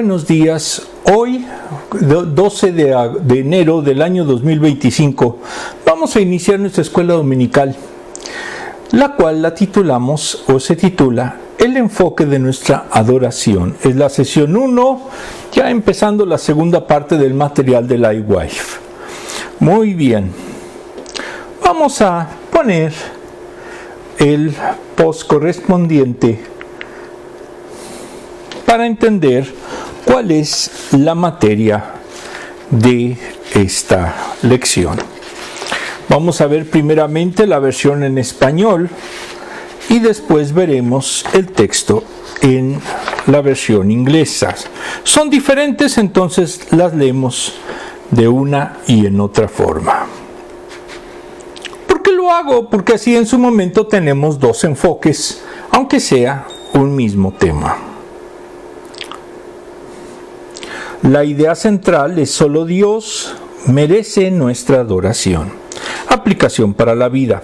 Buenos días. Hoy, 12 de enero del año 2025, vamos a iniciar nuestra escuela dominical, la cual la titulamos o se titula El enfoque de nuestra adoración. Es la sesión 1, ya empezando la segunda parte del material de Livewire. Muy bien. Vamos a poner el post correspondiente para entender cuál es la materia de esta lección. Vamos a ver primeramente la versión en español y después veremos el texto en la versión inglesa. Son diferentes, entonces las leemos de una y en otra forma. ¿Por qué lo hago? Porque así en su momento tenemos dos enfoques, aunque sea un mismo tema. La idea central es solo Dios merece nuestra adoración. Aplicación para la vida.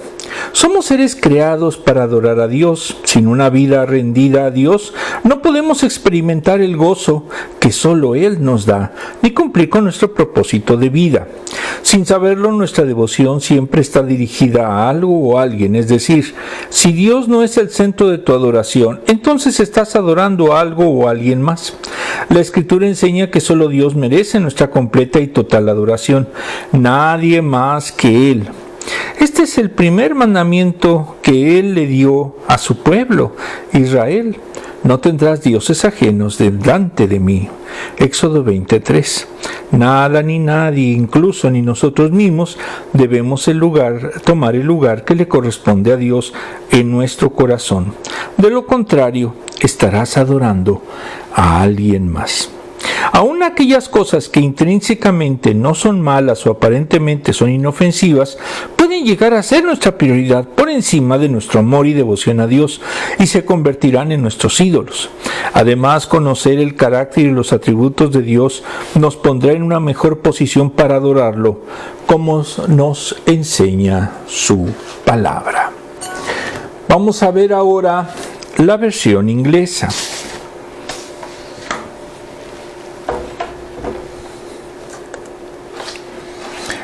Somos seres creados para adorar a Dios. Sin una vida rendida a Dios, no podemos experimentar el gozo que solo Él nos da, ni cumplir con nuestro propósito de vida. Sin saberlo, nuestra devoción siempre está dirigida a algo o a alguien. Es decir, si Dios no es el centro de tu adoración, entonces estás adorando a algo o a alguien más. La Escritura enseña que solo Dios merece nuestra completa y total adoración. Nadie más que Él. Este es el primer mandamiento que Él le dio a su pueblo, Israel. No tendrás dioses ajenos delante de mí. Éxodo 23. Nada ni nadie, incluso ni nosotros mismos, debemos tomar el lugar que le corresponde a Dios en nuestro corazón. De lo contrario, estarás adorando a alguien más. Aún aquellas cosas que intrínsecamente no son malas o aparentemente son inofensivas, pueden llegar a ser nuestra prioridad por encima de nuestro amor y devoción a Dios y se convertirán en nuestros ídolos. Además, conocer el carácter y los atributos de Dios nos pondrá en una mejor posición para adorarlo, como nos enseña su palabra. Vamos a ver ahora la versión inglesa.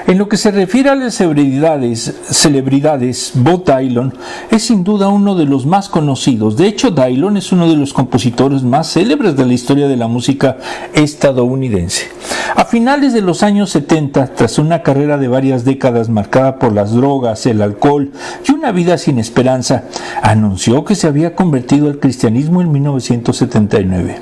En lo que se refiere a las celebridades, Bob Dylan es sin duda uno de los más conocidos. De hecho, Dylan es uno de los compositores más célebres de la historia de la música estadounidense. A finales de los años 70, tras una carrera de varias décadas marcada por las drogas, el alcohol y una vida sin esperanza, anunció que se había convertido al cristianismo en 1979.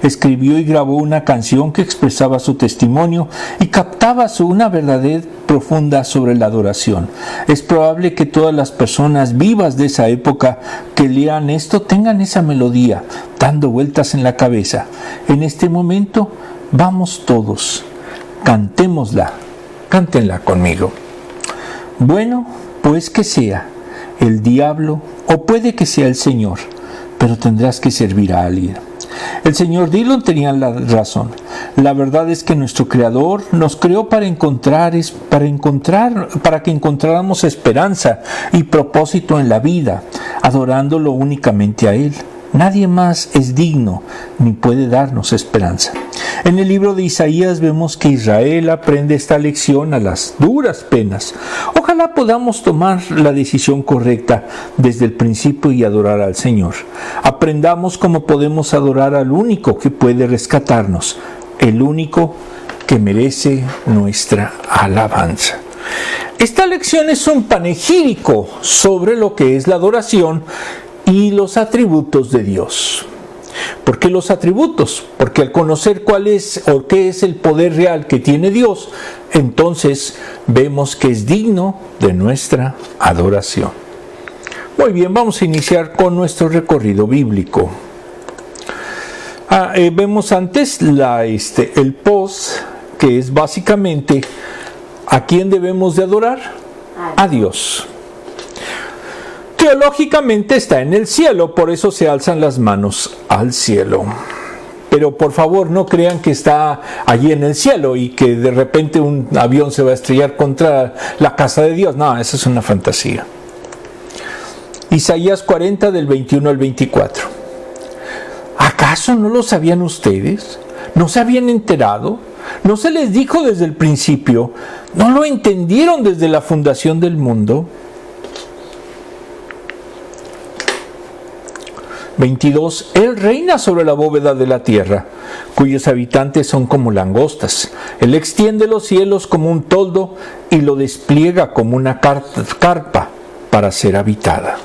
Escribió y grabó una canción que expresaba su testimonio y captaba una verdad profunda sobre la adoración. Es probable que todas las personas vivas de esa época que lean esto tengan esa melodía dando vueltas en la cabeza. En este momento, vamos todos, cantémosla, cántenla conmigo. Bueno, pues que sea el diablo o puede que sea el Señor, pero tendrás que servir a alguien. El señor Dylan tenía la razón. La verdad es que nuestro Creador nos creó para que encontráramos esperanza y propósito en la vida, adorándolo únicamente a Él. Nadie más es digno ni puede darnos esperanza. En el libro de Isaías vemos que Israel aprende esta lección a las duras penas. Ojalá podamos tomar la decisión correcta desde el principio y adorar al Señor. Aprendamos cómo podemos adorar al único que puede rescatarnos, el único que merece nuestra alabanza. Esta lección es un panegírico sobre lo que es la adoración y los atributos de Dios. ¿Por qué los atributos? Porque al conocer cuál es o qué es el poder real que tiene Dios, entonces vemos que es digno de nuestra adoración. Muy bien, vamos a iniciar con nuestro recorrido bíblico. Vemos antes el post, que es básicamente ¿a quién debemos de adorar? A Dios. Teológicamente está en el cielo, por eso se alzan las manos al cielo. Pero por favor no crean que está allí en el cielo y que de repente un avión se va a estrellar contra la casa de Dios. No, esa es una fantasía. Isaías 40 del 21 al 24. ¿Acaso no lo sabían ustedes? ¿No se habían enterado? ¿No se les dijo desde el principio? ¿No lo entendieron desde la fundación del mundo? 22. Él reina sobre la bóveda de la tierra, cuyos habitantes son como langostas. Él extiende los cielos como un toldo y lo despliega como una carpa para ser habitada.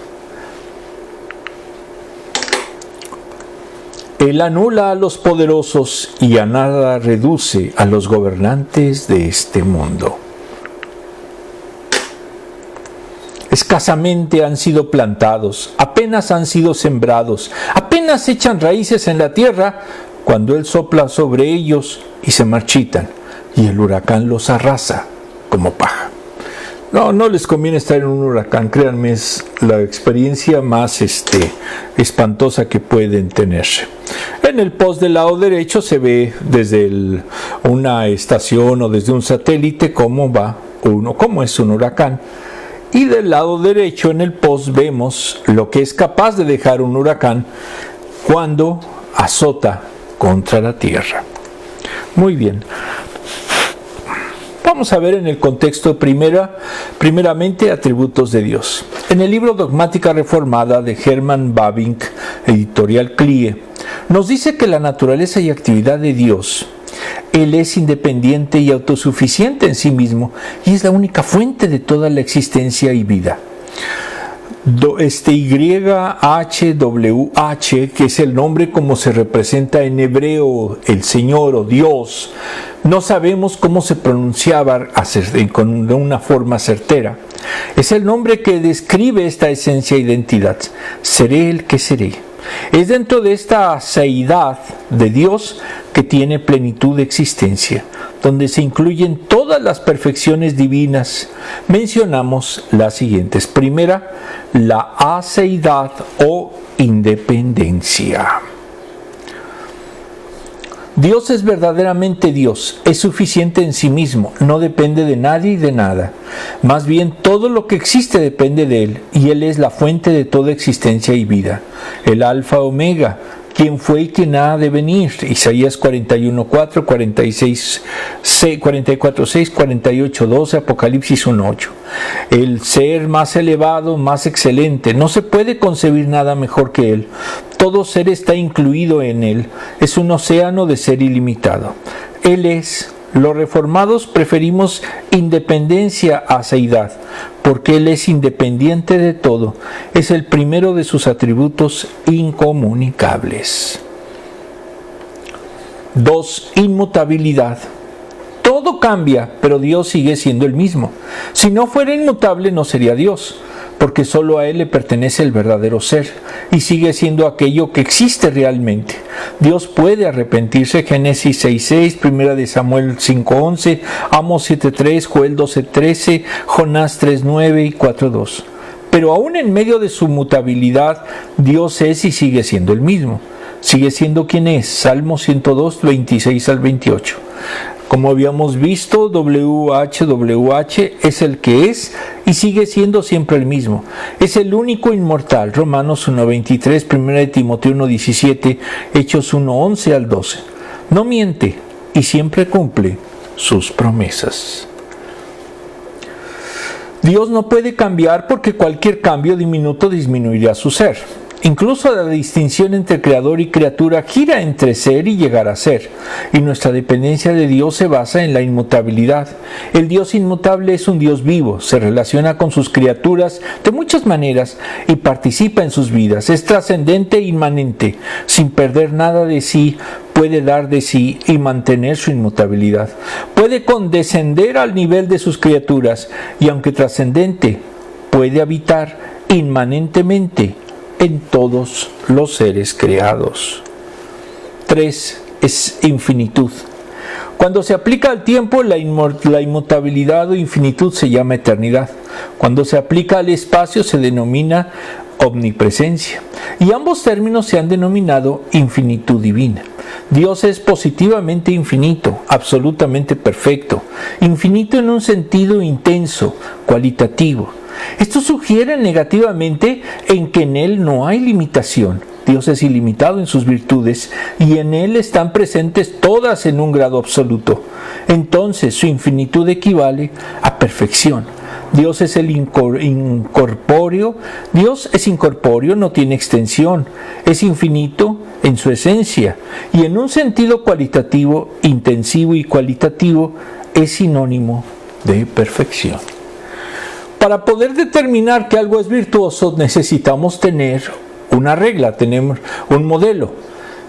Él anula a los poderosos y a nada reduce a los gobernantes de este mundo. Escasamente han sido plantados, apenas han sido sembrados, apenas echan raíces en la tierra, cuando Él sopla sobre ellos y se marchitan, y el huracán los arrasa como paja. No les conviene estar en un huracán, créanme, es la experiencia más espantosa que pueden tenerse. En el post del lado derecho se ve desde una estación o desde un satélite cómo es un huracán. Y del lado derecho en el post vemos lo que es capaz de dejar un huracán cuando azota contra la tierra. Muy bien. Vamos a ver en el contexto primeramente atributos de Dios. En el libro Dogmática Reformada de Hermann Bavinck, editorial CLIE, nos dice que la naturaleza y actividad de Dios, Él es independiente y autosuficiente en sí mismo y es la única fuente de toda la existencia y vida. YHWH, que es el nombre como se representa en hebreo, el Señor o Dios, no sabemos cómo se pronunciaba de una forma certera. Es el nombre que describe esta esencia e identidad. Seré el que seré. Es dentro de esta seidad de Dios que tiene plenitud de existencia, donde se incluyen todas las perfecciones divinas. Mencionamos las siguientes. Primera, la aceidad o independencia. Dios es verdaderamente Dios, es suficiente en sí mismo, no depende de nadie y de nada. Más bien, todo lo que existe depende de Él, y Él es la fuente de toda existencia y vida. El Alfa Omega, quien fue y quien ha de venir. Isaías 41:4, 44:6, 48:12, Apocalipsis 1:8. El ser más elevado, más excelente. No se puede concebir nada mejor que Él. Todo ser está incluido en Él. Es un océano de ser ilimitado. Él es. Los reformados preferimos independencia a seidad, porque Él es independiente de todo. Es el primero de sus atributos incomunicables. 2. Inmutabilidad. Todo cambia, pero Dios sigue siendo el mismo. Si no fuera inmutable, no sería Dios, porque solo a Él le pertenece el verdadero ser, y sigue siendo aquello que existe realmente. Dios puede arrepentirse, Génesis 6:6, 1 de Samuel 5:11, Amos 7:3, Joel 12:13, Jonás 3:9 y 4:2. Pero aún en medio de su mutabilidad, Dios es y sigue siendo el mismo. Sigue siendo quien es, Salmo 102, 26 al 28. Como habíamos visto, WHWH es el que es y sigue siendo siempre el mismo. Es el único inmortal, Romanos 1:23, 1 de Timoteo 1:17, Hechos 1:11 al 12. No miente y siempre cumple sus promesas. Dios no puede cambiar porque cualquier cambio diminuto disminuiría su ser. Incluso la distinción entre creador y criatura gira entre ser y llegar a ser, y nuestra dependencia de Dios se basa en la inmutabilidad. El Dios inmutable es un Dios vivo, se relaciona con sus criaturas de muchas maneras y participa en sus vidas. Es trascendente e inmanente, sin perder nada de sí, puede dar de sí y mantener su inmutabilidad. Puede condescender al nivel de sus criaturas y, aunque trascendente, puede habitar inmanentemente en todos los seres creados. 3. Es infinitud. Cuando se aplica al tiempo, la inmutabilidad o infinitud se llama eternidad. Cuando se aplica al espacio, se denomina omnipresencia. Y ambos términos se han denominado infinitud divina. Dios es positivamente infinito, absolutamente perfecto. Infinito en un sentido intenso, cualitativo. Esto sugiere negativamente en que en Él no hay limitación, Dios es ilimitado en sus virtudes y en Él están presentes todas en un grado absoluto. Entonces su infinitud equivale a perfección. Dios es el incorpóreo. Dios es incorpóreo, no tiene extensión. Es infinito en su esencia y en un sentido cualitativo, intensivo y cualitativo, es sinónimo de perfección. Para poder determinar que algo es virtuoso necesitamos tener una regla, tenemos un modelo.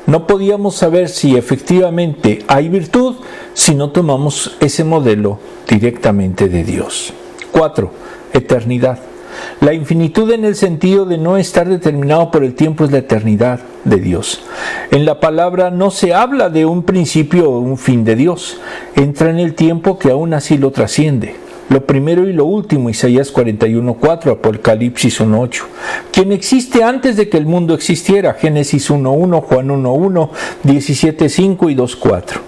No podíamos saber si efectivamente hay virtud si no tomamos ese modelo directamente de Dios. 4. Eternidad. La infinitud en el sentido de no estar determinado por el tiempo es la eternidad de Dios. En la palabra no se habla de un principio o un fin de Dios. Entra en el tiempo que aún así lo trasciende. Lo primero y lo último, Isaías 41:4, Apocalipsis 1:8. Quien existe antes de que el mundo existiera, Génesis 1:1, Juan 1:1, 17:5 y 2:4.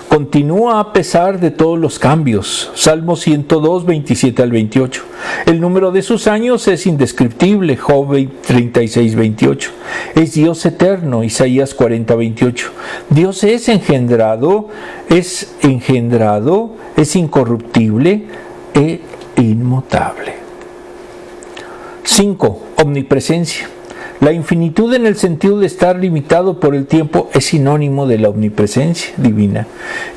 Continúa a pesar de todos los cambios, Salmo 102, 27 al 28. El número de sus años es indescriptible, Job 36:28. Es Dios eterno, Isaías 40:28. Dios es engendrado, es incorruptible e inmutable. 5. Omnipresencia. La infinitud en el sentido de estar limitado por el tiempo es sinónimo de la omnipresencia divina.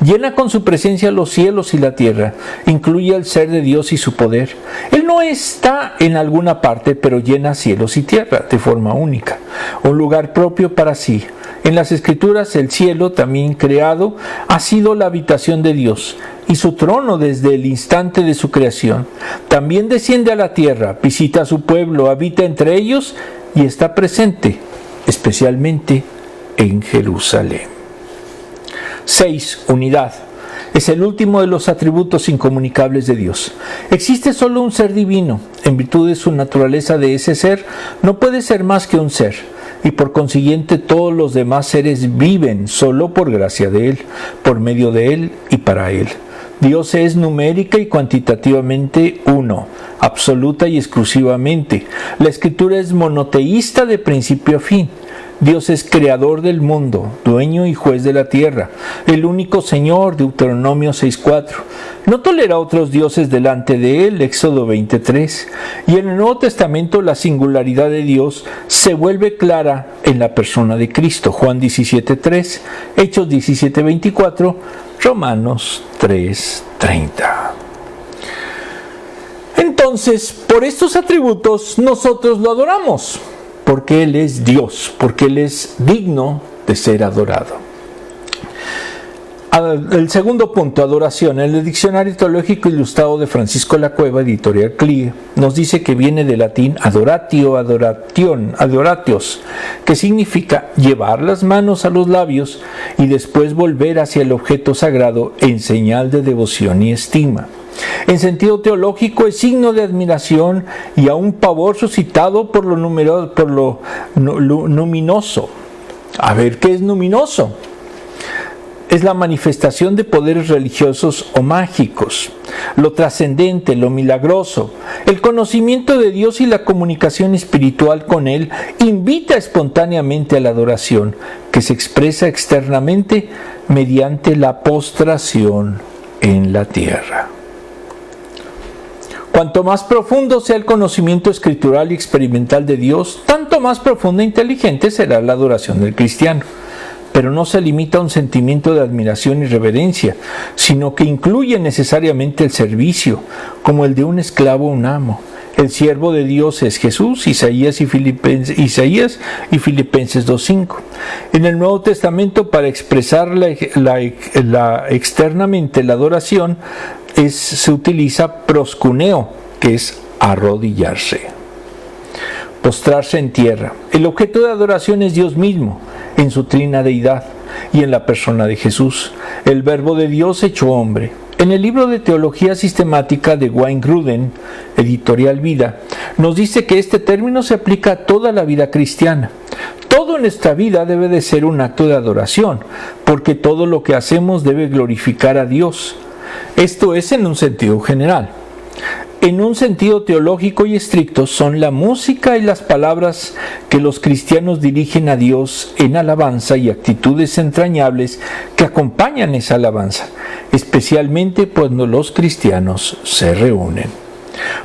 Llena con su presencia los cielos y la tierra, incluye el ser de Dios y su poder. Él no está en alguna parte, pero llena cielos y tierra de forma única, un lugar propio para sí. En las Escrituras, el cielo, también creado, ha sido la habitación de Dios y su trono desde el instante de su creación. También desciende a la tierra, visita a su pueblo, habita entre ellos y está presente, especialmente en Jerusalén. 6. Unidad. Es el último de los atributos incomunicables de Dios. Existe solo un ser divino. En virtud de su naturaleza de ese ser, no puede ser más que un ser. Y por consiguiente todos los demás seres viven solo por gracia de Él, por medio de Él y para Él. Dios es numérica y cuantitativamente uno, absoluta y exclusivamente. La Escritura es monoteísta de principio a fin. Dios es creador del mundo, dueño y juez de la tierra, el único Señor, Deuteronomio 6:4. No tolera otros dioses delante de Él, Éxodo 20:3. Y en el Nuevo Testamento la singularidad de Dios se vuelve clara en la persona de Cristo, Juan 17:3, Hechos 17:24, Romanos 3:30. Entonces, por estos atributos nosotros lo adoramos, porque Él es Dios, porque Él es digno de ser adorado. El segundo punto, adoración. En el Diccionario Teológico Ilustrado de Francisco La Cueva, editorial CLIE, nos dice que viene del latín adoratio, adoration, adoratios, que significa llevar las manos a los labios y después volver hacia el objeto sagrado en señal de devoción y estima. En sentido teológico es signo de admiración y aún pavor suscitado por lo luminoso. A ver, ¿qué es luminoso? Es la manifestación de poderes religiosos o mágicos, lo trascendente, lo milagroso. El conocimiento de Dios y la comunicación espiritual con Él invita espontáneamente a la adoración, que se expresa externamente mediante la postración en la tierra. Cuanto más profundo sea el conocimiento escritural y experimental de Dios, tanto más profunda e inteligente será la adoración del cristiano. Pero no se limita a un sentimiento de admiración y reverencia, sino que incluye necesariamente el servicio, como el de un esclavo a un amo. El siervo de Dios es Jesús, Isaías y Filipenses 2:5. En el Nuevo Testamento, para expresar externamente la adoración, se utiliza proskuneo, que es arrodillarse. Postrarse en tierra. El objeto de adoración es Dios mismo, en su trina deidad y en la persona de Jesús, el Verbo de Dios hecho hombre. En el libro de Teología Sistemática de Wayne Grudem, editorial Vida, nos dice que este término se aplica a toda la vida cristiana. Todo en nuestra vida debe de ser un acto de adoración, porque todo lo que hacemos debe glorificar a Dios. Esto es en un sentido general. en un sentido teológico y estricto, son la música y las palabras que los cristianos dirigen a Dios en alabanza y actitudes entrañables que acompañan esa alabanza, especialmente cuando los cristianos se reúnen.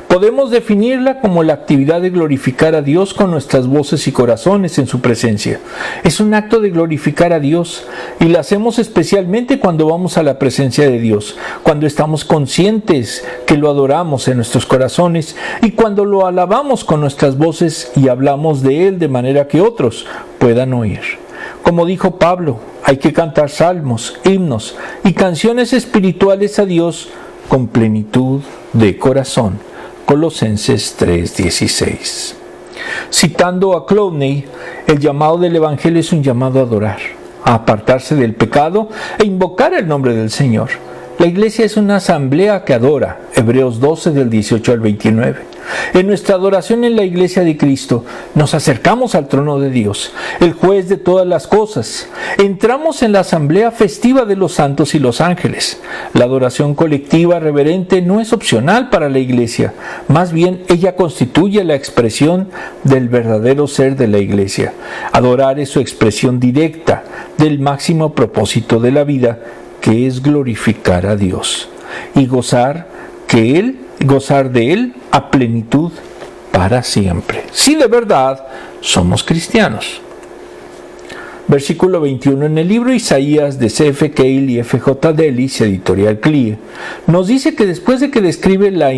Podemos definirla como la actividad de glorificar a Dios con nuestras voces y corazones en su presencia. Es un acto de glorificar a Dios y lo hacemos especialmente cuando vamos a la presencia de Dios, cuando estamos conscientes que lo adoramos en nuestros corazones y cuando lo alabamos con nuestras voces y hablamos de Él de manera que otros puedan oír. Como dijo Pablo, hay que cantar salmos, himnos y canciones espirituales a Dios con plenitud de corazón. Colosenses 3:16. Citando a Clowney, el llamado del Evangelio es un llamado a adorar, a apartarse del pecado e invocar el nombre del Señor. La iglesia es una asamblea que adora, Hebreos 12 del 18 al 29. En nuestra adoración en la iglesia de Cristo nos acercamos al trono de Dios, el juez de todas las cosas. Entramos en la asamblea festiva de los santos y los ángeles. La adoración colectiva reverente no es opcional para la iglesia, más bien ella constituye la expresión del verdadero ser de la iglesia. Adorar es su expresión directa del máximo propósito de la vida, que es glorificar a Dios y gozar de Él a plenitud para siempre, si de verdad somos cristianos. Versículo 21. En el libro Isaías de C.F. Keil y F.J. Delis, editorial CLIE, nos dice que después de que describe la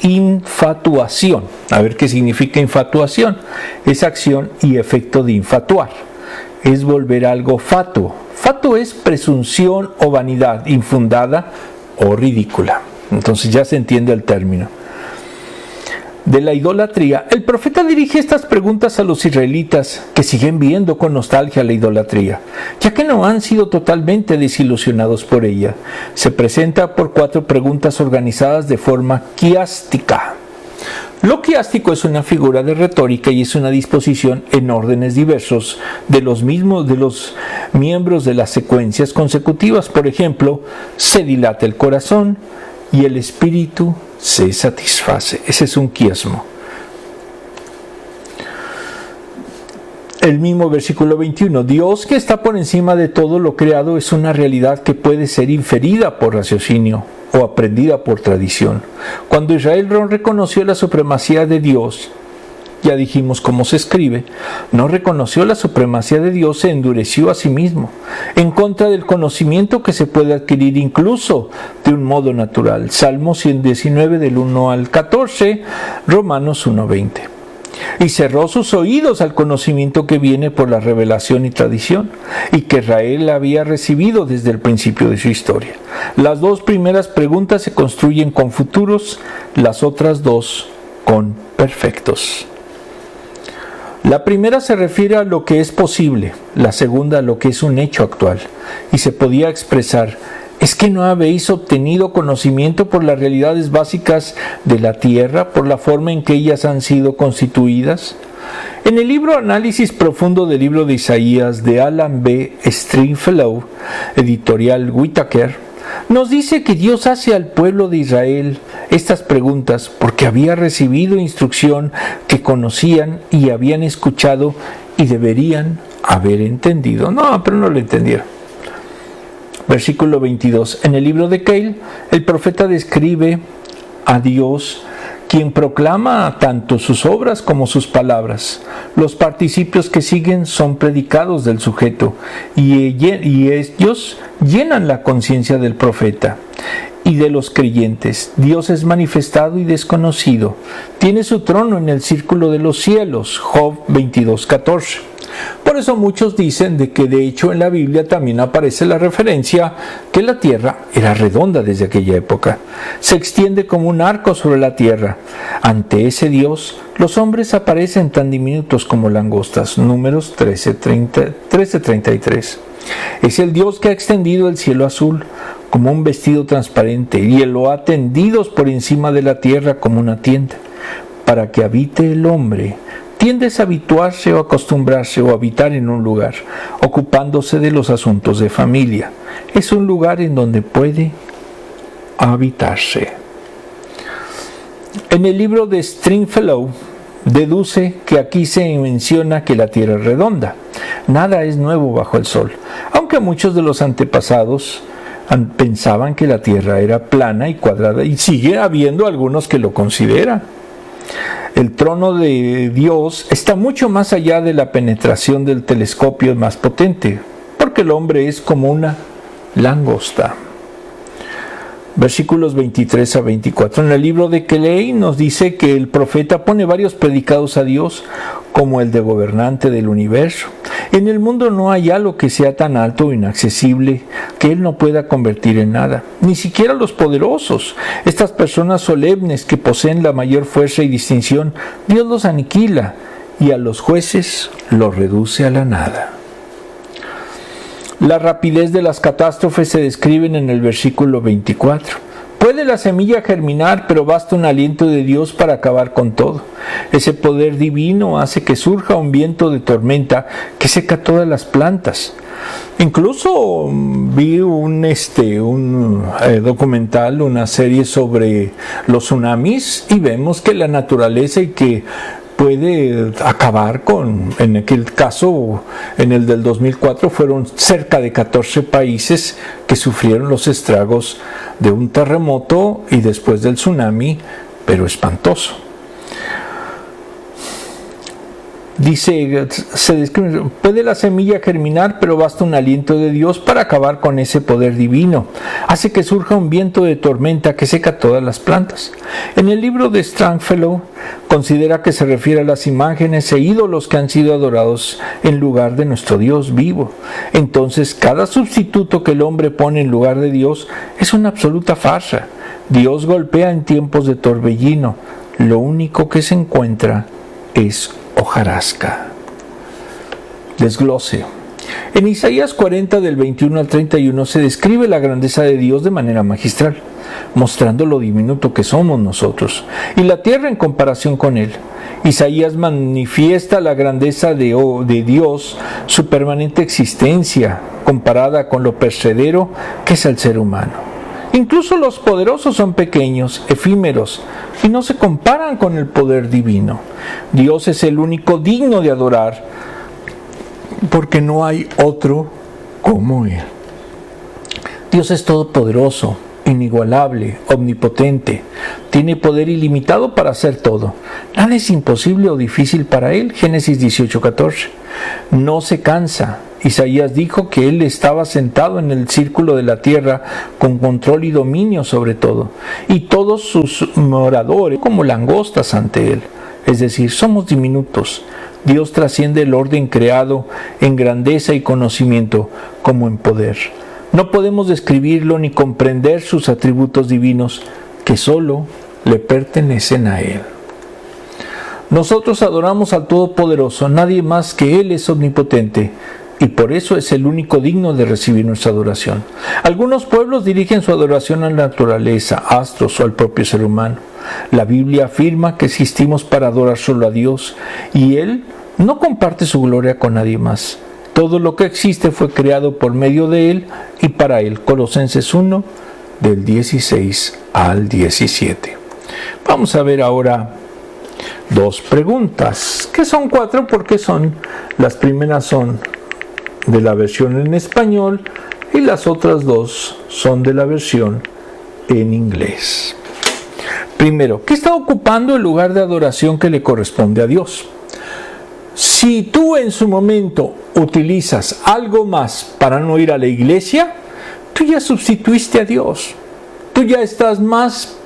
infatuación, a ver qué significa infatuación, es acción y efecto de infatuar, es volver algo fatuo. Fatuo es presunción o vanidad infundada o ridícula. Entonces ya se entiende el término. De la idolatría, el profeta dirige estas preguntas a los israelitas que siguen viendo con nostalgia la idolatría, ya que no han sido totalmente desilusionados por ella. Se presenta por 4 preguntas organizadas de forma quiástica. Lo quiástico es una figura de retórica y es una disposición en órdenes diversos de los miembros de las secuencias consecutivas. Por ejemplo, se dilata el corazón y el espíritu se satisface. Ese es un quiasmo. El mismo versículo 21. Dios, que está por encima de todo lo creado, es una realidad que puede ser inferida por raciocinio o aprendida por tradición. Cuando Israel no reconoció la supremacía de Dios, ya dijimos cómo se escribe, no reconoció la supremacía de Dios, se endureció a sí mismo, en contra del conocimiento que se puede adquirir incluso de un modo natural. Salmo 119 del 1 al 14, Romanos 1:20. Y cerró sus oídos al conocimiento que viene por la revelación y tradición, y que Israel había recibido desde el principio de su historia. Las 2 primeras preguntas se construyen con futuros, las otras 2 con perfectos. La primera se refiere a lo que es posible, la segunda a lo que es un hecho actual, y se podía expresar: ¿es que no habéis obtenido conocimiento por las realidades básicas de la tierra, por la forma en que ellas han sido constituidas? En el libro Análisis Profundo del libro de Isaías de Alan B. Stringfellow, editorial Whitaker, nos dice que Dios hace al pueblo de Israel estas preguntas porque había recibido instrucción que conocían y habían escuchado y deberían haber entendido. No, pero no lo entendieron. Versículo 22. En el libro de Keil, el profeta describe a Dios, quien proclama tanto sus obras como sus palabras. Los participios que siguen son predicados del sujeto y ellos llenan la conciencia del profeta y de los creyentes. Dios es manifestado y desconocido. Tiene su trono en el círculo de los cielos. Job 22:14. Por eso muchos dicen de que de hecho en la Biblia también aparece la referencia que la tierra era redonda desde aquella época. Se extiende como un arco sobre la tierra. Ante ese Dios, los hombres aparecen tan diminutos como langostas. Números 13:33. Es el Dios que ha extendido el cielo azul como un vestido transparente y lo ha tendido por encima de la tierra como una tienda, para que habite el hombre. Tiendes a habituarse o acostumbrarse o habitar en un lugar, ocupándose de los asuntos de familia. Es un lugar en donde puede habitarse. En el libro de Stringfellow deduce que aquí se menciona que la Tierra es redonda. Nada es nuevo bajo el sol, aunque muchos de los antepasados pensaban que la Tierra era plana y cuadrada, y sigue habiendo algunos que lo consideran. El trono de Dios está mucho más allá de la penetración del telescopio más potente, porque el hombre es como una langosta. Versículos 23 a 24. En el libro de Kelei nos dice que el profeta pone varios predicados a Dios como el de gobernante del universo. En el mundo no hay algo que sea tan alto o inaccesible que Él no pueda convertir en nada, ni siquiera los poderosos. Estas personas solemnes que poseen la mayor fuerza y distinción, Dios los aniquila y a los jueces los reduce a la nada. La rapidez de las catástrofes se describen en el versículo 24. Puede la semilla germinar, pero basta un aliento de Dios para acabar con todo. Ese poder divino hace que surja un viento de tormenta que seca todas las plantas. Incluso vi un documental, una serie sobre los tsunamis, y vemos que la naturaleza y que puede acabar en aquel caso, en el del 2004, fueron cerca de 14 países que sufrieron los estragos de un terremoto y después del tsunami, pero espantoso. Dice, se describe, puede la semilla germinar, pero basta un aliento de Dios para acabar con ese poder divino. Hace que surja un viento de tormenta que seca todas las plantas. En el libro de Stringfellow considera que se refiere a las imágenes e ídolos que han sido adorados en lugar de nuestro Dios vivo. Entonces, cada sustituto que el hombre pone en lugar de Dios es una absoluta farsa. Dios golpea en tiempos de torbellino. Lo único que se encuentra es hojarasca. Desglose. En Isaías 40 del 21 al 31 se describe la grandeza de Dios de manera magistral, mostrando lo diminuto que somos nosotros y la tierra en comparación con Él. Isaías manifiesta la grandeza de Dios, su permanente existencia, comparada con lo perecedero que es el ser humano. Incluso los poderosos son pequeños, efímeros, y no se comparan con el poder divino. Dios es el único digno de adorar, porque no hay otro como Él. Dios es todopoderoso, inigualable, omnipotente. Tiene poder ilimitado para hacer todo. Nada es imposible o difícil para Él. Génesis 18:14. No se cansa. Isaías dijo que Él estaba sentado en el círculo de la tierra con control y dominio sobre todo, y todos sus moradores como langostas ante Él. Es decir, somos diminutos. Dios trasciende el orden creado en grandeza y conocimiento como en poder. No podemos describirlo ni comprender sus atributos divinos que solo le pertenecen a Él. Nosotros adoramos al Todopoderoso, nadie más que Él es omnipotente, y por eso es el único digno de recibir nuestra adoración. Algunos pueblos dirigen su adoración a la naturaleza, astros o al propio ser humano. La Biblia afirma que existimos para adorar solo a Dios, y Él no comparte su gloria con nadie más. Todo lo que existe fue creado por medio de Él y para Él. Colosenses 1, del 16 al 17. Vamos a ver ahora dos preguntas, que son 4 porque las primeras son de la versión en español y las otras 2 son de la versión en inglés. Primero, ¿qué está ocupando el lugar de adoración que le corresponde a Dios? Si tú en su momento utilizas algo más para no ir a la iglesia, tú ya sustituiste a Dios. Tú ya estás más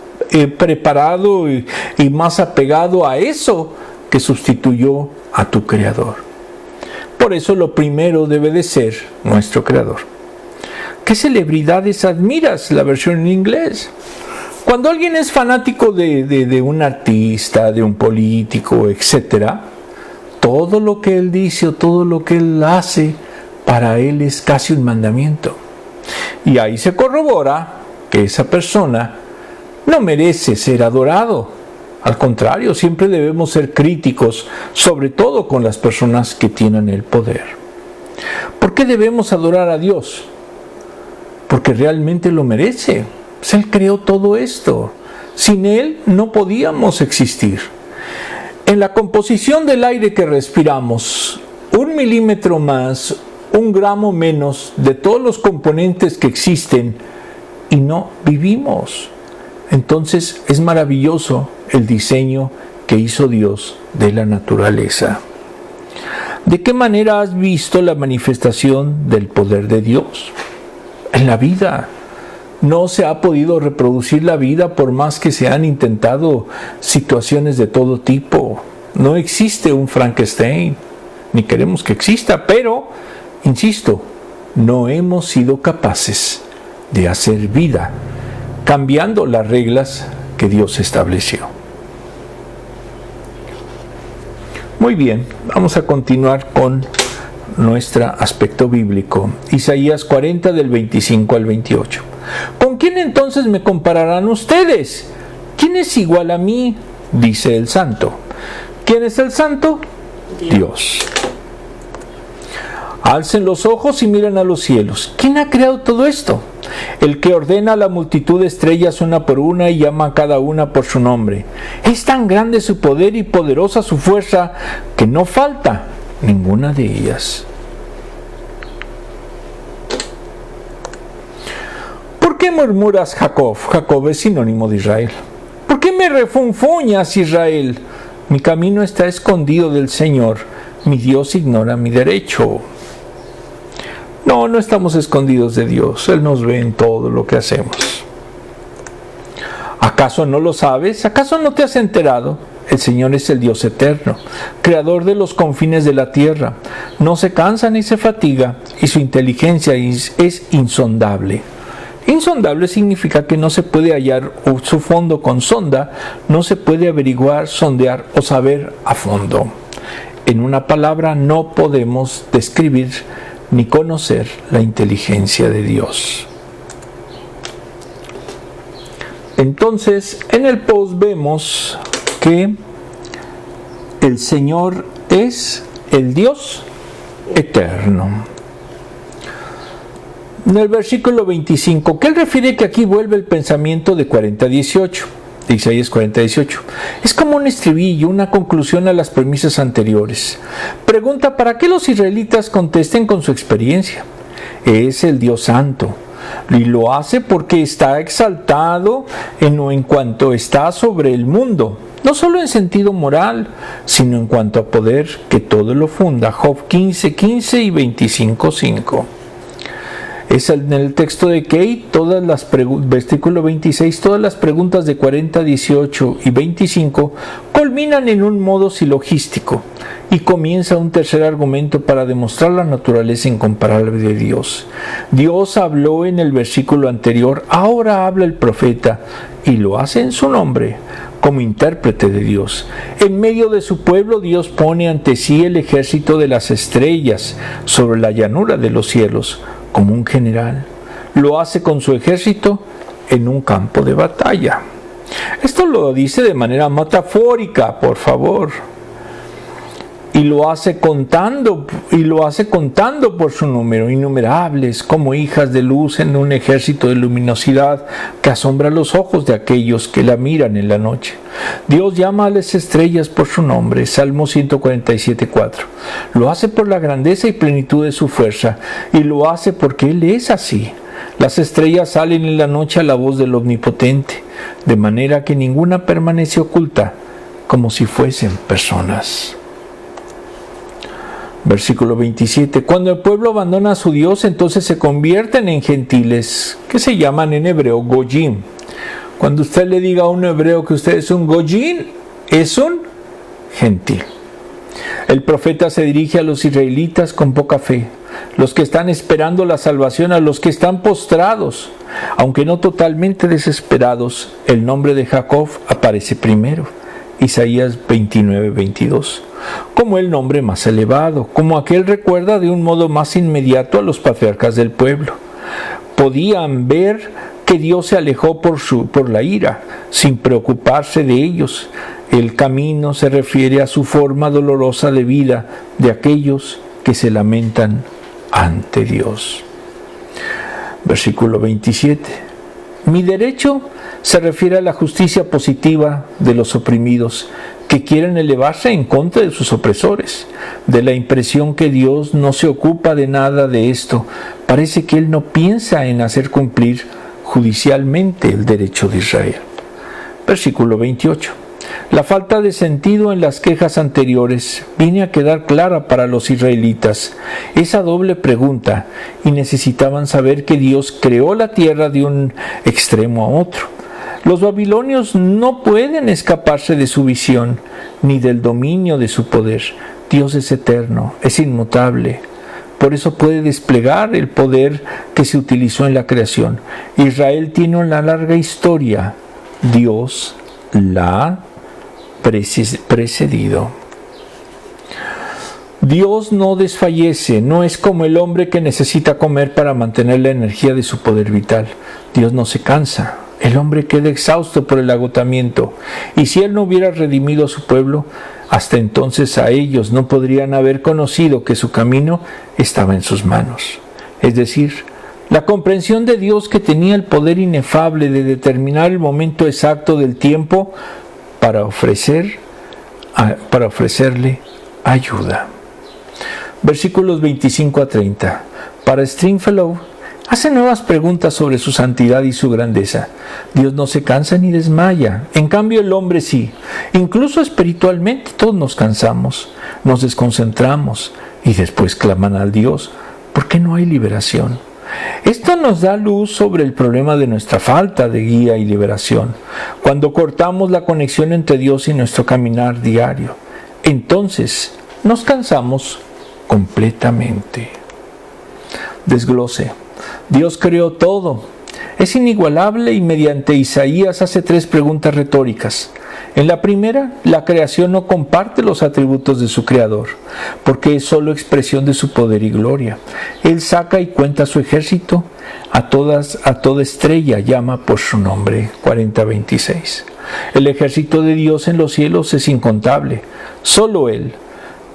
preparado y más apegado a eso que sustituyó a tu Creador. Por eso lo primero debe de ser nuestro Creador. ¿Qué celebridades admiras? La versión en inglés. Cuando alguien es fanático de un artista, de un político, etc., todo lo que él dice o todo lo que él hace, para él es casi un mandamiento. Y ahí se corrobora que esa persona no merece ser adorado. Al contrario, siempre debemos ser críticos, sobre todo con las personas que tienen el poder. ¿Por qué debemos adorar a Dios? Porque realmente lo merece. Pues Él creó todo esto. Sin Él no podíamos existir. En la composición del aire que respiramos, 1 milímetro más, 1 gramo menos de todos los componentes que existen y no vivimos. Entonces es maravilloso el diseño que hizo Dios de la naturaleza. ¿De qué manera has visto la manifestación del poder de Dios? En la vida. No se ha podido reproducir la vida por más que se han intentado situaciones de todo tipo. No existe un Frankenstein, ni queremos que exista, pero, insisto, no hemos sido capaces de hacer vida, cambiando las reglas que Dios estableció. Muy bien, vamos a continuar con nuestro aspecto bíblico. Isaías 40 del 25 al 28. ¿Con quién entonces me compararán ustedes? ¿Quién es igual a mí? Dice el santo. ¿Quién es el santo? Dios. Alcen los ojos y miren a los cielos. ¿Quién ha creado todo esto? El que ordena a la multitud de estrellas una por una y llama a cada una por su nombre. Es tan grande su poder y poderosa su fuerza que no falta ninguna de ellas. ¿Por qué murmuras, Jacob? Jacob es sinónimo de Israel. ¿Por qué me refunfuñas, Israel? Mi camino está escondido del Señor. Mi Dios ignora mi derecho. No, no estamos escondidos de Dios. Él nos ve en todo lo que hacemos. ¿Acaso no lo sabes? ¿Acaso no te has enterado? El Señor es el Dios eterno, creador de los confines de la tierra. No se cansa ni se fatiga, y su inteligencia es insondable. Insondable significa que no se puede hallar su fondo con sonda, no se puede averiguar, sondear o saber a fondo. En una palabra, no podemos describir ni conocer la inteligencia de Dios. Entonces, en el post vemos que el Señor es el Dios eterno. En el versículo 25, que él refiere que aquí vuelve el pensamiento de 40:18, de Isaías 40:18. Es como un estribillo, una conclusión a las premisas anteriores. Pregunta para que los israelitas contesten con su experiencia. Es el Dios Santo, y lo hace porque está exaltado en cuanto está sobre el mundo, no solo en sentido moral, sino en cuanto a poder, que todo lo funda. Job 15:15 y 25:5. Es en el texto de Kate, versículo 26, todas las preguntas de 40, 18 y 25 culminan en un modo silogístico y comienza un tercer argumento para demostrar la naturaleza incomparable de Dios. Dios habló en el versículo anterior, ahora habla el profeta y lo hace en su nombre, como intérprete de Dios. En medio de su pueblo, Dios pone ante sí el ejército de las estrellas sobre la llanura de los cielos, como un general. Lo hace con su ejército en un campo de batalla. Esto lo dice de manera metafórica, por favor. Y lo hace contando por su número, innumerables, como hijas de luz en un ejército de luminosidad que asombra los ojos de aquellos que la miran en la noche. Dios llama a las estrellas por su nombre, Salmo 147:4. Lo hace por la grandeza y plenitud de su fuerza, y lo hace porque Él es así. Las estrellas salen en la noche a la voz del Omnipotente, de manera que ninguna permanece oculta, como si fuesen personas. Versículo 27. Cuando el pueblo abandona a su Dios, entonces se convierten en gentiles, que se llaman en hebreo goyim. Cuando usted le diga a un hebreo que usted es un goyim, es un gentil. El profeta se dirige a los israelitas con poca fe, los que están esperando la salvación, a los que están postrados, aunque no totalmente desesperados. El nombre de Jacob aparece primero, Isaías 29:22, como el nombre más elevado, como aquel recuerda de un modo más inmediato a los patriarcas del pueblo. Podían ver que Dios se alejó por la ira, sin preocuparse de ellos. El camino se refiere a su forma dolorosa de vida de aquellos que se lamentan ante Dios. Versículo 27. Mi derecho se refiere a la justicia positiva de los oprimidos, que quieren elevarse en contra de sus opresores. De la impresión que Dios no se ocupa de nada de esto, parece que Él no piensa en hacer cumplir judicialmente el derecho de Israel. Versículo 28. La falta de sentido en las quejas anteriores viene a quedar clara para los israelitas. Esa doble pregunta, y necesitaban saber que Dios creó la tierra de un extremo a otro. Los babilonios no pueden escaparse de su visión, ni del dominio de su poder. Dios es eterno, es inmutable. Por eso puede desplegar el poder que se utilizó en la creación. Israel tiene una larga historia. Dios la ha precedido. Dios no desfallece, no es como el hombre que necesita comer para mantener la energía de su poder vital. Dios no se cansa. El hombre queda exhausto por el agotamiento, y si Él no hubiera redimido a su pueblo, hasta entonces a ellos no podrían haber conocido que su camino estaba en sus manos. Es decir, la comprensión de Dios, que tenía el poder inefable de determinar el momento exacto del tiempo para ofrecerle ayuda. Versículos 25 a 30. Para Stringfellow, hace nuevas preguntas sobre su santidad y su grandeza. Dios no se cansa ni desmaya. En cambio, el hombre sí. Incluso espiritualmente todos nos cansamos, nos desconcentramos y después claman al Dios. ¿Por qué no hay liberación? Esto nos da luz sobre el problema de nuestra falta de guía y liberación. Cuando cortamos la conexión entre Dios y nuestro caminar diario, entonces nos cansamos completamente. Desglose. Dios creó todo. Es inigualable y mediante Isaías hace 3 preguntas retóricas. En la primera, la creación no comparte los atributos de su creador, porque es solo expresión de su poder y gloria. Él saca y cuenta su ejército, a toda estrella llama por su nombre. 40:26. El ejército de Dios en los cielos es incontable, solo Él.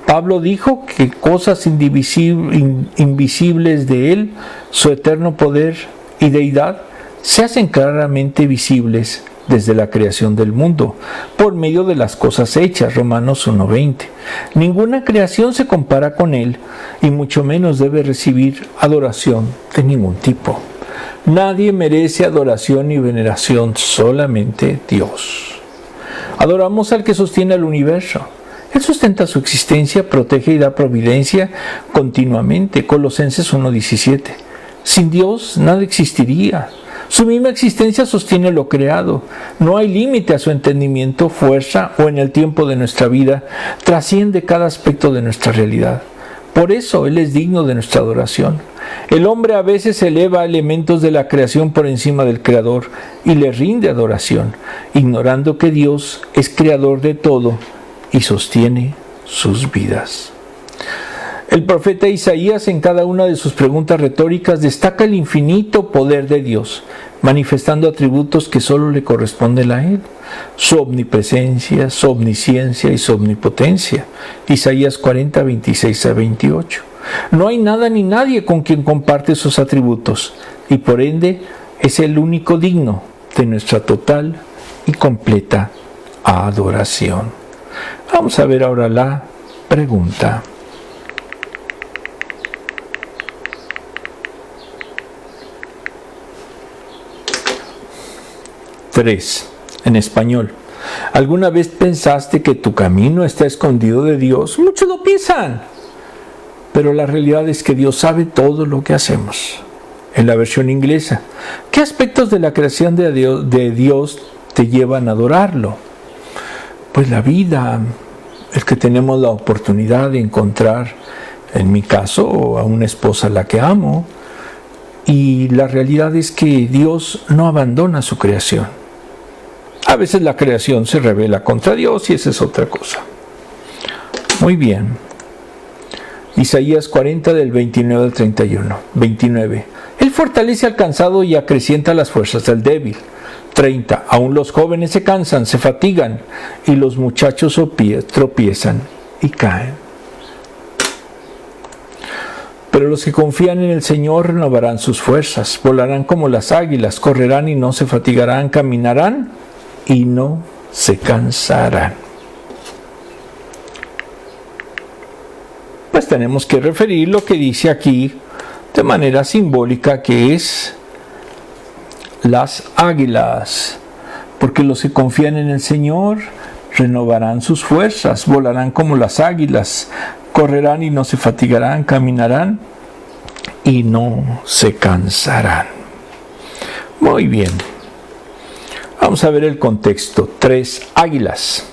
Pablo dijo que cosas invisibles de Él, su eterno poder y deidad, se hacen claramente visibles desde la creación del mundo, por medio de las cosas hechas. Romanos 1:20. Ninguna creación se compara con Él, y mucho menos debe recibir adoración de ningún tipo. Nadie merece adoración y veneración, solamente Dios. Adoramos al que sostiene el universo. Él sustenta su existencia, protege y da providencia continuamente. Colosenses 1:17. Sin Dios nada existiría. Su misma existencia sostiene lo creado. No hay límite a su entendimiento, fuerza o en el tiempo de nuestra vida. Trasciende cada aspecto de nuestra realidad. Por eso Él es digno de nuestra adoración. El hombre a veces eleva elementos de la creación por encima del Creador y le rinde adoración, ignorando que Dios es creador de todo y sostiene sus vidas. El profeta Isaías, en cada una de sus preguntas retóricas, destaca el infinito poder de Dios, manifestando atributos que solo le corresponden a Él: su omnipresencia, su omnisciencia y su omnipotencia. Isaías 40:26-28. No hay nada ni nadie con quien comparte sus atributos, y por ende es el único digno de nuestra total y completa adoración. Vamos a ver ahora la pregunta. En español. ¿Alguna vez pensaste que tu camino está escondido de Dios? Muchos lo piensan, pero la realidad es que Dios sabe todo lo que hacemos. En la versión inglesa, ¿qué aspectos de la creación de Dios te llevan a adorarlo? Pues la vida, el que tenemos la oportunidad de encontrar, en mi caso, a una esposa a la que amo, y la realidad es que Dios no abandona su creación. A veces la creación se rebela contra Dios y esa es otra cosa. Muy bien. Isaías 40 del 29 al 31. 29. Él fortalece al cansado y acrecienta las fuerzas del débil. 30. Aún los jóvenes se cansan, se fatigan, y los muchachos tropiezan y caen. Pero los que confían en el Señor renovarán sus fuerzas, volarán como las águilas, correrán y no se fatigarán, caminarán y no se cansarán. Pues tenemos que referir lo que dice aquí de manera simbólica, que es las águilas, porque los que confían en el Señor renovarán sus fuerzas, volarán como las águilas, correrán y no se fatigarán, caminarán y no se cansarán. Muy bien. Vamos a ver el contexto. 3 águilas.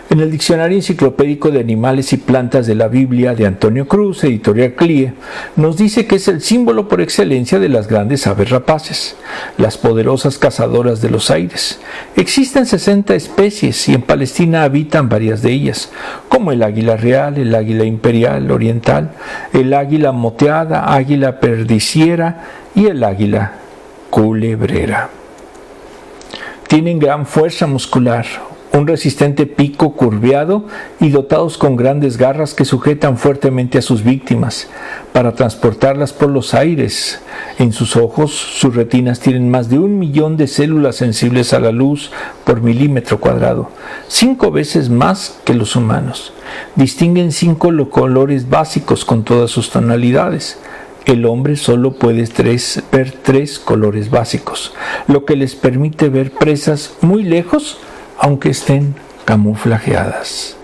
En el Diccionario Enciclopédico de Animales y Plantas de la Biblia de Antonio Cruz, editorial CLIE, nos dice que es el símbolo por excelencia de las grandes aves rapaces, las poderosas cazadoras de los aires. Existen 60 especies y en Palestina habitan varias de ellas, como el águila real, el águila imperial oriental, el águila moteada, águila perdiciera y el águila culebrera. Tienen gran fuerza muscular, un resistente pico curveado y dotados con grandes garras que sujetan fuertemente a sus víctimas para transportarlas por los aires. En sus ojos, sus retinas tienen más de 1 millón de células sensibles a la luz por milímetro cuadrado, 5 veces más que los humanos. Distinguen 5 colores básicos con todas sus tonalidades. El hombre solo puede ver 3 colores básicos, lo que les permite ver presas muy lejos, aunque estén camuflajeadas.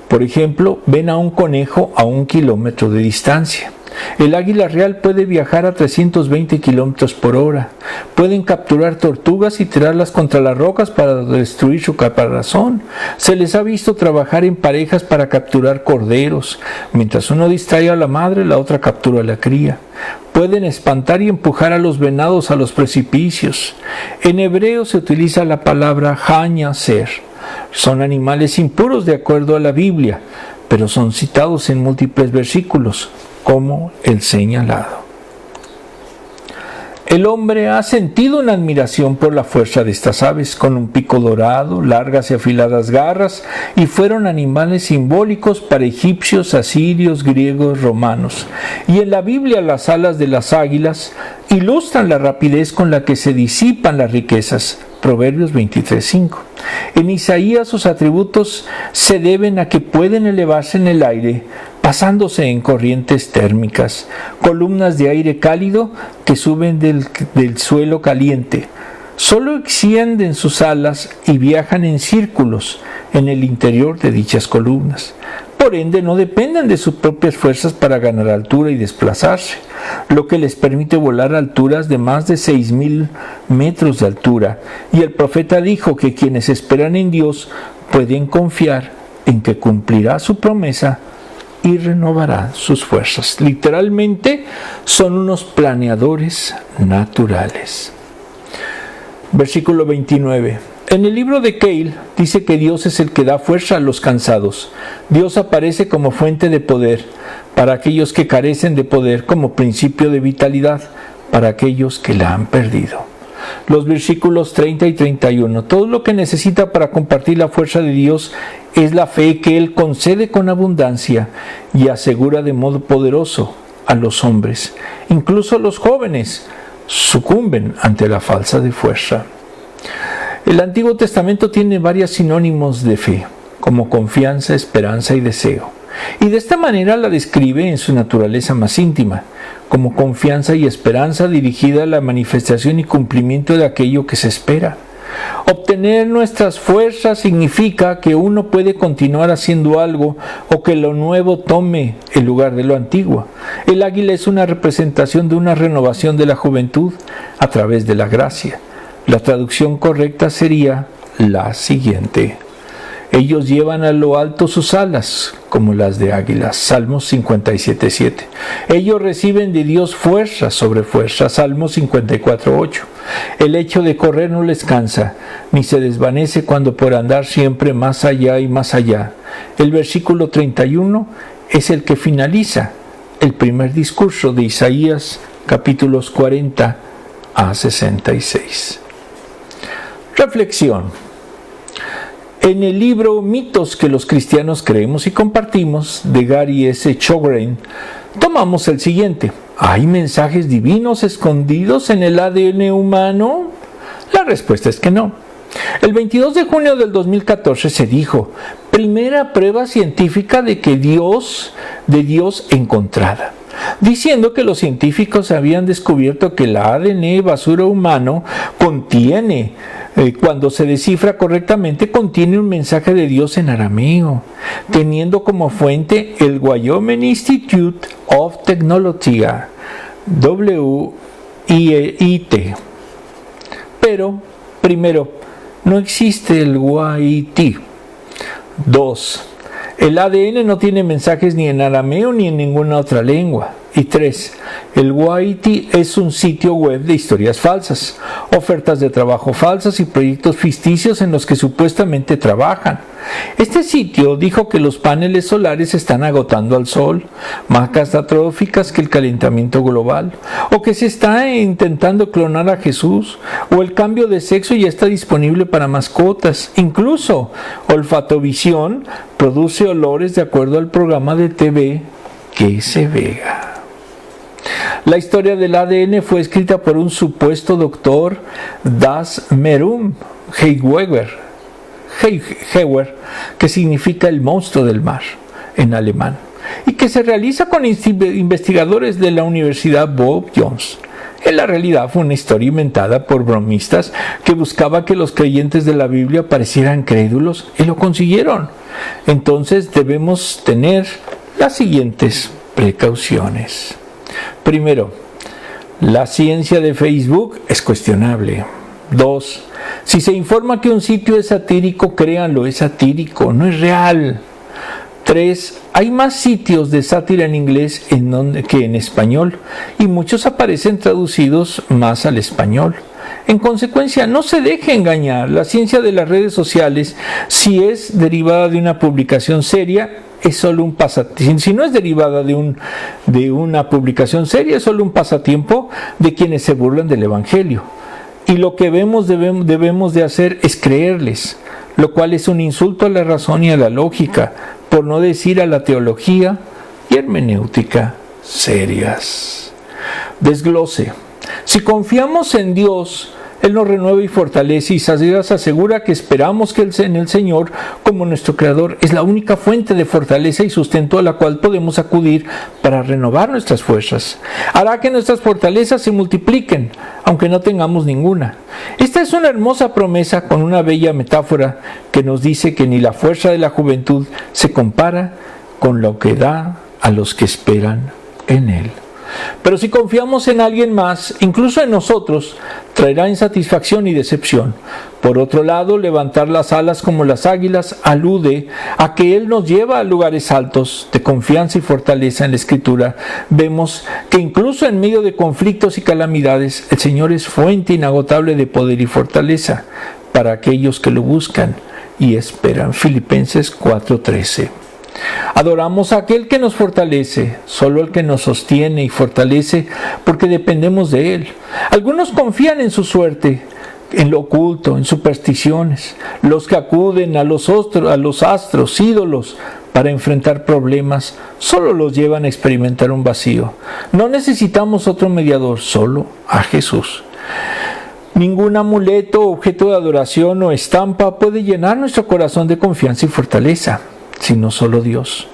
Por ejemplo, ven a un conejo a 1 kilómetro de distancia. El águila real puede viajar a 320 kilómetros por hora. Pueden capturar tortugas y tirarlas contra las rocas para destruir su caparazón. Se les ha visto trabajar en parejas para capturar corderos. Mientras uno distrae a la madre, la otra captura a la cría. Pueden espantar y empujar a los venados a los precipicios. En hebreo se utiliza la palabra hañaser. Son animales impuros de acuerdo a la Biblia, pero son citados en múltiples versículos, como el señalado. El hombre ha sentido una admiración por la fuerza de estas aves, con un pico dorado, largas y afiladas garras, y fueron animales simbólicos para egipcios, asirios, griegos, romanos. Y en la Biblia las alas de las águilas ilustran la rapidez con la que se disipan las riquezas. Proverbios 23:5. En Isaías sus atributos se deben a que pueden elevarse en el aire, pasándose en corrientes térmicas, columnas de aire cálido que suben del suelo caliente. Solo extienden sus alas y viajan en círculos en el interior de dichas columnas. Por ende, no dependen de sus propias fuerzas para ganar altura y desplazarse, lo que les permite volar a alturas de más de 6,000 metros de altura. Y el profeta dijo que quienes esperan en Dios pueden confiar en que cumplirá su promesa y renovará sus fuerzas. Literalmente, son unos planeadores naturales. Versículo 29. En el libro de Keil dice que Dios es el que da fuerza a los cansados. Dios aparece como fuente de poder para aquellos que carecen de poder, como principio de vitalidad para aquellos que la han perdido. Los versículos 30 y 31. Todo lo que necesita para compartir la fuerza de Dios es la fe que Él concede con abundancia y asegura de modo poderoso a los hombres. Incluso los jóvenes sucumben ante la falta de fuerza. El Antiguo Testamento tiene varios sinónimos de fe, como confianza, esperanza y deseo. Y de esta manera la describe en su naturaleza más íntima, como confianza y esperanza dirigida a la manifestación y cumplimiento de aquello que se espera. Obtener nuestras fuerzas significa que uno puede continuar haciendo algo o que lo nuevo tome el lugar de lo antiguo. El águila es una representación de una renovación de la juventud a través de la gracia. La traducción correcta sería la siguiente: ellos llevan a lo alto sus alas, como las de águilas. Salmos 57:7. Ellos reciben de Dios fuerza sobre fuerza. Salmos 54:8. El hecho de correr no les cansa, ni se desvanece cuando por andar siempre más allá y más allá. El versículo 31 es el que finaliza el primer discurso de Isaías, capítulos 40 a 66. Reflexión. En el libro Mitos que los cristianos creemos y compartimos, de Gary S. Chogren, tomamos el siguiente: ¿hay mensajes divinos escondidos en el ADN humano? La respuesta es que no. El 22 de junio del 2014 se dijo: primera prueba científica de Dios encontrada, diciendo que los científicos habían descubierto que el ADN basura humano contiene, cuando se descifra correctamente, contiene un mensaje de Dios en arameo, teniendo como fuente el Wyoming Institute of Technology, WIT. Pero, primero, no existe el WIT. 2. El ADN no tiene mensajes ni en arameo ni en ninguna otra lengua. Y 3. El WIT es un sitio web de historias falsas, ofertas de trabajo falsas y proyectos ficticios en los que supuestamente trabajan. Este sitio dijo que los paneles solares están agotando al sol, más catastróficas que el calentamiento global, o que se está intentando clonar a Jesús, o el cambio de sexo ya está disponible para mascotas. Incluso Olfatovisión produce olores de acuerdo al programa de TV que se vea. La historia del ADN fue escrita por un supuesto doctor, Das Merum Heiweger, que significa el monstruo del mar en alemán, y que se realiza con investigadores de la Universidad Bob Jones. En la realidad fue una historia inventada por bromistas que buscaban que los creyentes de la Biblia parecieran crédulos, y lo consiguieron. Entonces debemos tener las siguientes precauciones. Primero, la ciencia de Facebook es cuestionable. 2. Si se informa que un sitio es satírico, créanlo, es satírico, no es real. 3. Hay más sitios de sátira en inglés que en español, y muchos aparecen traducidos más al español. En consecuencia, no se deje engañar. La ciencia de las redes sociales, si es derivada de una publicación seria, es solo un pasatiempo. Si no es derivada de una publicación seria, es solo un pasatiempo de quienes se burlan del Evangelio. Y lo que debemos de hacer es creerles, lo cual es un insulto a la razón y a la lógica, por no decir a la teología y hermenéutica serias. Desglose. Si confiamos en Dios, Él nos renueva y fortalece, y Isaías asegura que esperamos que en el Señor, como nuestro Creador, es la única fuente de fortaleza y sustento a la cual podemos acudir para renovar nuestras fuerzas. Hará que nuestras fortalezas se multipliquen, aunque no tengamos ninguna. Esta es una hermosa promesa con una bella metáfora que nos dice que ni la fuerza de la juventud se compara con lo que da a los que esperan en Él. Pero si confiamos en alguien más, incluso en nosotros, traerá insatisfacción y decepción. Por otro lado, levantar las alas como las águilas alude a que Él nos lleva a lugares altos de confianza y fortaleza. En la Escritura vemos que incluso en medio de conflictos y calamidades, el Señor es fuente inagotable de poder y fortaleza para aquellos que lo buscan y esperan. Filipenses 4:13. Adoramos a aquel que nos fortalece, solo el que nos sostiene y fortalece, porque dependemos de Él. Algunos confían en su suerte, en lo oculto, en supersticiones. Los que acuden a los astros, ídolos, para enfrentar problemas, solo los llevan a experimentar un vacío. No necesitamos otro mediador, solo a Jesús. Ningún amuleto, objeto de adoración o estampa puede llenar nuestro corazón de confianza y fortaleza, sino solo Dios.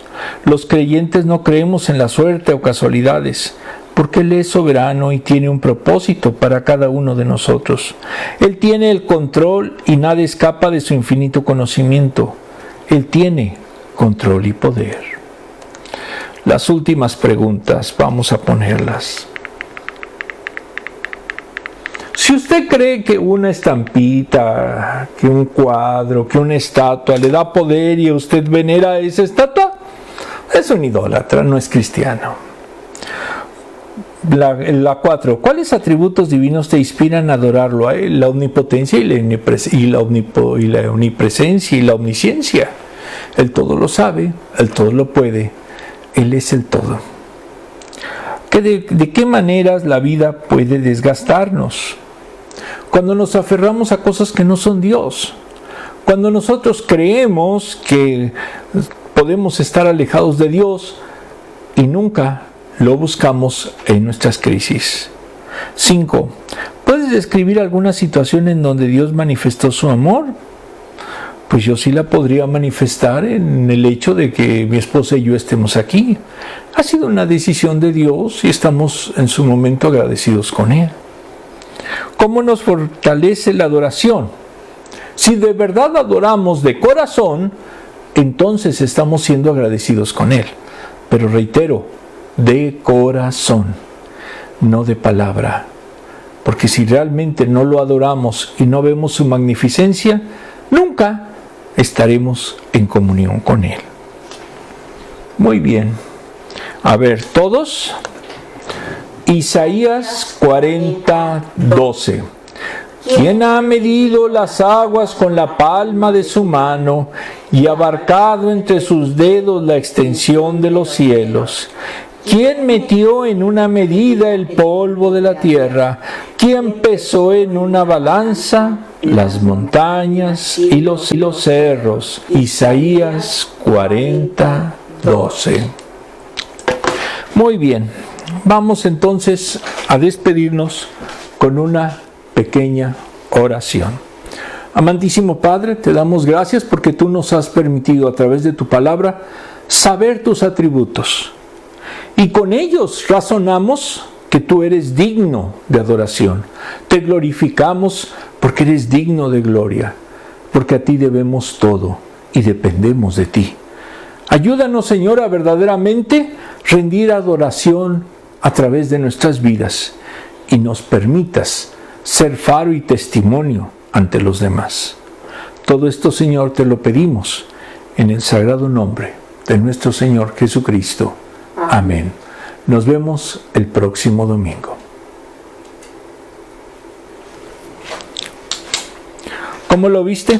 Los creyentes no creemos en la suerte o casualidades, porque Él es soberano y tiene un propósito para cada uno de nosotros. Él tiene el control y nada escapa de su infinito conocimiento. Él tiene control y poder. Las últimas preguntas, vamos a ponerlas. Si usted cree que una estampita, que un cuadro, que una estatua le da poder y usted venera esa estatua, es un idólatra, no es cristiano. La 4. ¿Cuáles atributos divinos te inspiran a adorarlo a Él? La omnipotencia y la omnipresencia y la omnisciencia. Él todo lo sabe, Él todo lo puede, Él es el todo. ¿De qué maneras la vida puede desgastarnos? Cuando nos aferramos a cosas que no son Dios, Cuando nosotros creemos que podemos estar alejados de Dios y nunca lo buscamos en nuestras crisis. 5. ¿Puedes describir alguna situación en donde Dios manifestó su amor? Pues yo sí la podría manifestar en el hecho de que mi esposa y yo estemos aquí. Ha sido una decisión de Dios y estamos en su momento agradecidos con Él. ¿Cómo nos fortalece la adoración? Si de verdad adoramos de corazón, entonces estamos siendo agradecidos con Él. Pero reitero, de corazón, no de palabra. Porque si realmente no lo adoramos y no vemos su magnificencia, nunca estaremos en comunión con Él. Muy bien. A ver, todos. Isaías 40:12. ¿Quién ha medido las aguas con la palma de su mano y abarcado entre sus dedos la extensión de los cielos? ¿Quién metió en una medida el polvo de la tierra? ¿Quién pesó en una balanza las montañas y los cerros? Isaías 40:12. Muy bien, vamos entonces a despedirnos con una pequeña oración. Amantísimo Padre, te damos gracias porque tú nos has permitido a través de tu palabra saber tus atributos. Y con ellos razonamos que tú eres digno de adoración. Te glorificamos porque eres digno de gloria, porque a ti debemos todo y dependemos de ti. Ayúdanos, Señor, a verdaderamente rendir adoración a través de nuestras vidas y nos permitas ser faro y testimonio ante los demás. Todo esto, Señor, te lo pedimos en el sagrado nombre de nuestro Señor Jesucristo. Amén. Nos vemos el próximo domingo. ¿Cómo lo viste?